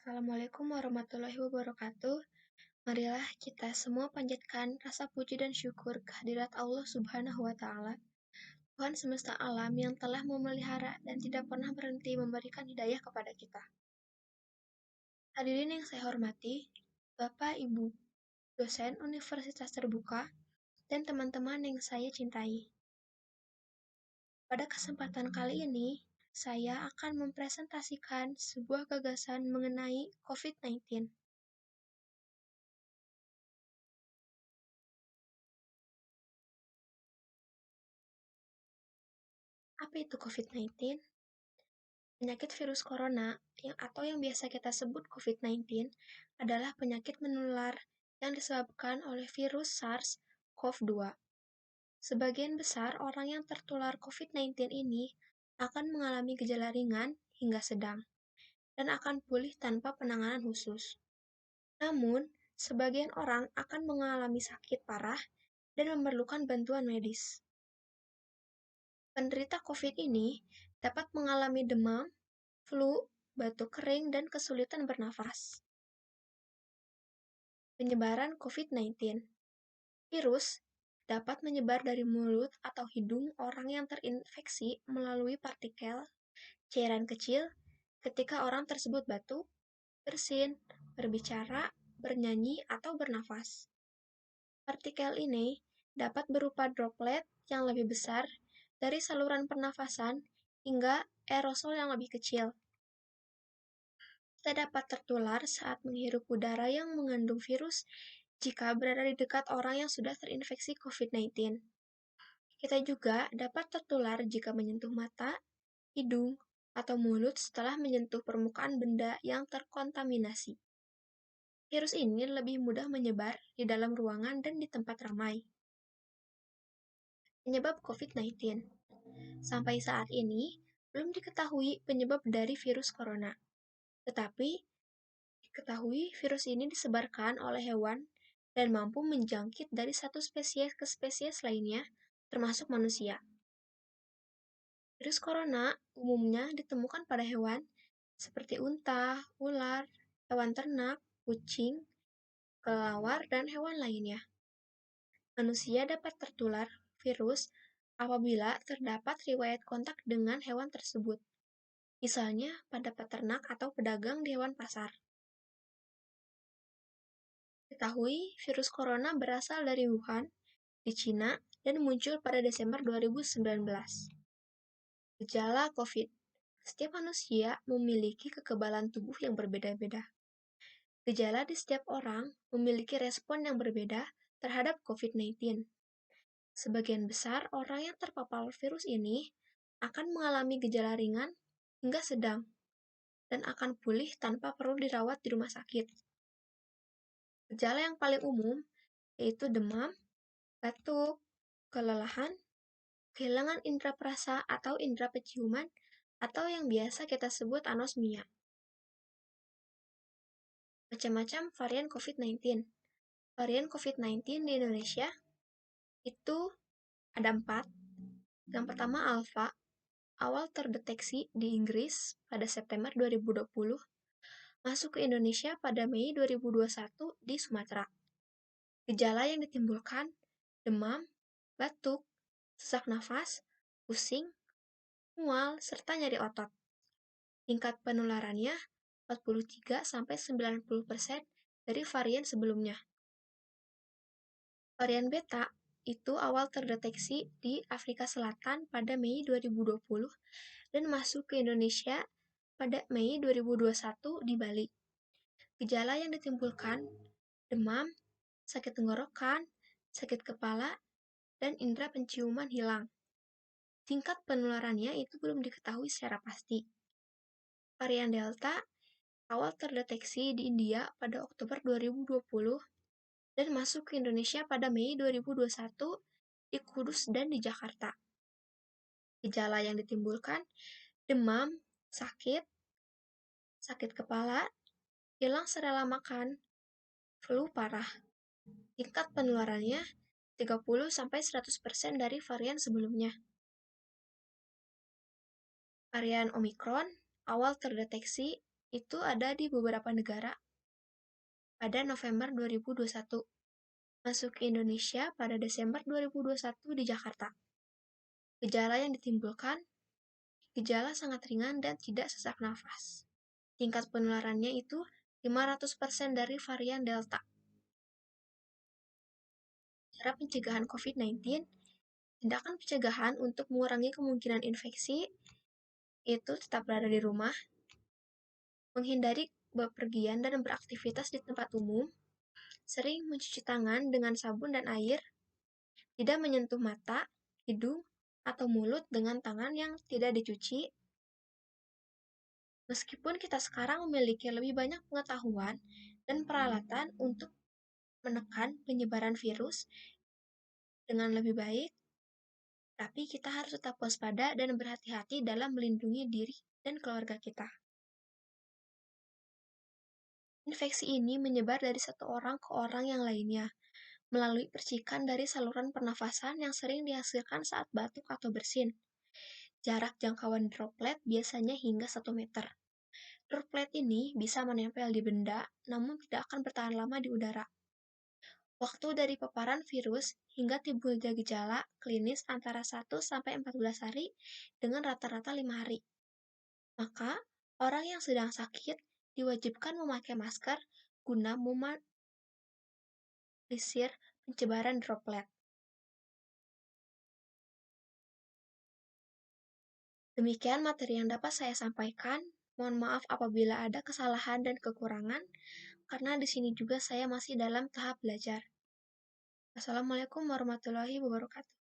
Assalamualaikum warahmatullahi wabarakatuh. Marilah kita semua panjatkan rasa puji dan syukur kehadirat Allah Subhanahu wa Ta'ala, Tuhan semesta alam yang telah memelihara dan tidak pernah berhenti memberikan hidayah kepada kita. Hadirin yang saya hormati, Bapak, Ibu, dosen Universitas Terbuka, dan teman-teman yang saya cintai. Pada kesempatan kali ini, saya akan mempresentasikan sebuah gagasan mengenai COVID-19. Apa itu COVID-19? Penyakit virus corona atau yang biasa kita sebut COVID-19 adalah penyakit menular yang disebabkan oleh virus SARS-CoV-2. Sebagian besar orang yang tertular COVID-19 ini akan mengalami gejala ringan hingga sedang dan akan pulih tanpa penanganan khusus. Namun, sebagian orang akan mengalami sakit parah dan memerlukan bantuan medis. Penderita COVID ini dapat mengalami demam, flu, batuk kering, dan kesulitan bernafas. Penyebaran COVID-19. Virus dapat menyebar dari mulut atau hidung orang yang terinfeksi melalui partikel cairan kecil ketika orang tersebut batuk, bersin, berbicara, bernyanyi, atau bernafas. Partikel ini dapat berupa droplet yang lebih besar dari saluran pernafasan hingga aerosol yang lebih kecil. Kita dapat tertular saat menghirup udara yang mengandung virus jika berada di dekat orang yang sudah terinfeksi COVID-19. Kita juga dapat tertular jika menyentuh mata, hidung, atau mulut setelah menyentuh permukaan benda yang terkontaminasi. Virus ini lebih mudah menyebar di dalam ruangan dan di tempat ramai. Penyebab COVID-19. Sampai saat ini, belum diketahui penyebab dari virus corona. Tetapi, diketahui virus ini disebarkan oleh hewan dan mampu menjangkit dari satu spesies ke spesies lainnya, termasuk manusia. Virus corona umumnya ditemukan pada hewan seperti unta, ular, hewan ternak, kucing, kelelawar, dan hewan lainnya. Manusia dapat tertular virus apabila terdapat riwayat kontak dengan hewan tersebut, misalnya pada peternak atau pedagang di hewan pasar. Diketahui virus corona berasal dari Wuhan, di Cina, dan muncul pada Desember 2019. Gejala COVID. Setiap manusia memiliki kekebalan tubuh yang berbeda-beda. Gejala di setiap orang memiliki respon yang berbeda terhadap COVID-19. Sebagian besar orang yang terpapar virus ini akan mengalami gejala ringan hingga sedang dan akan pulih tanpa perlu dirawat di rumah sakit. Gejala yang paling umum yaitu demam, batuk, kelelahan, kehilangan indera perasa atau indera penciuman, atau yang biasa kita sebut anosmia. Macam-macam varian COVID-19. Varian COVID-19 di Indonesia itu ada 4. Yang pertama Alpha, awal terdeteksi di Inggris pada September 2020, masuk ke Indonesia pada Mei 2021 di Sumatera. Gejala yang ditimbulkan demam, batuk, sesak nafas, pusing, mual, serta nyeri otot. Tingkat penularannya 43-90% dari varian sebelumnya. Varian Beta itu awal terdeteksi di Afrika Selatan pada Mei 2020 dan masuk ke Indonesia pada Mei 2021 di Bali. Gejala yang ditimbulkan demam, sakit tenggorokan, sakit kepala, dan indera penciuman hilang. Tingkat penularannya itu belum diketahui secara pasti. Varian Delta awal terdeteksi di India pada Oktober 2020 dan masuk ke Indonesia pada Mei 2021 di Kudus dan di Jakarta. Gejala yang ditimbulkan demam, sakit kepala, hilang selera makan, flu parah. Tingkat penularannya 30-100% dari varian sebelumnya. Varian Omicron awal terdeteksi itu ada di beberapa negara pada November 2021, masuk ke Indonesia pada Desember 2021 di Jakarta. Gejala yang ditimbulkan, gejala sangat ringan dan tidak sesak nafas. Tingkat penularannya itu 500% dari varian Delta. Cara pencegahan COVID-19, tindakan pencegahan untuk mengurangi kemungkinan infeksi itu tetap berada di rumah, menghindari bepergian dan beraktivitas di tempat umum, sering mencuci tangan dengan sabun dan air, tidak menyentuh mata, hidung, atau mulut dengan tangan yang tidak dicuci. Meskipun kita sekarang memiliki lebih banyak pengetahuan dan peralatan untuk menekan penyebaran virus dengan lebih baik, tapi kita harus tetap waspada dan berhati-hati dalam melindungi diri dan keluarga kita. Infeksi ini menyebar dari satu orang ke orang yang lainnya, melalui percikan dari saluran pernafasan yang sering dihasilkan saat batuk atau bersin. Jarak jangkauan droplet biasanya hingga 1 meter. Droplet ini bisa menempel di benda, namun tidak akan bertahan lama di udara. Waktu dari paparan virus hingga timbulnya gejala klinis antara 1-14 hari dengan rata-rata 5 hari. Maka, orang yang sedang sakit diwajibkan memakai masker guna meminimalisir penyebaran droplet. Demikian materi yang dapat saya sampaikan. Mohon maaf apabila ada kesalahan dan kekurangan, karena di sini juga saya masih dalam tahap belajar. Wassalamualaikum warahmatullahi wabarakatuh.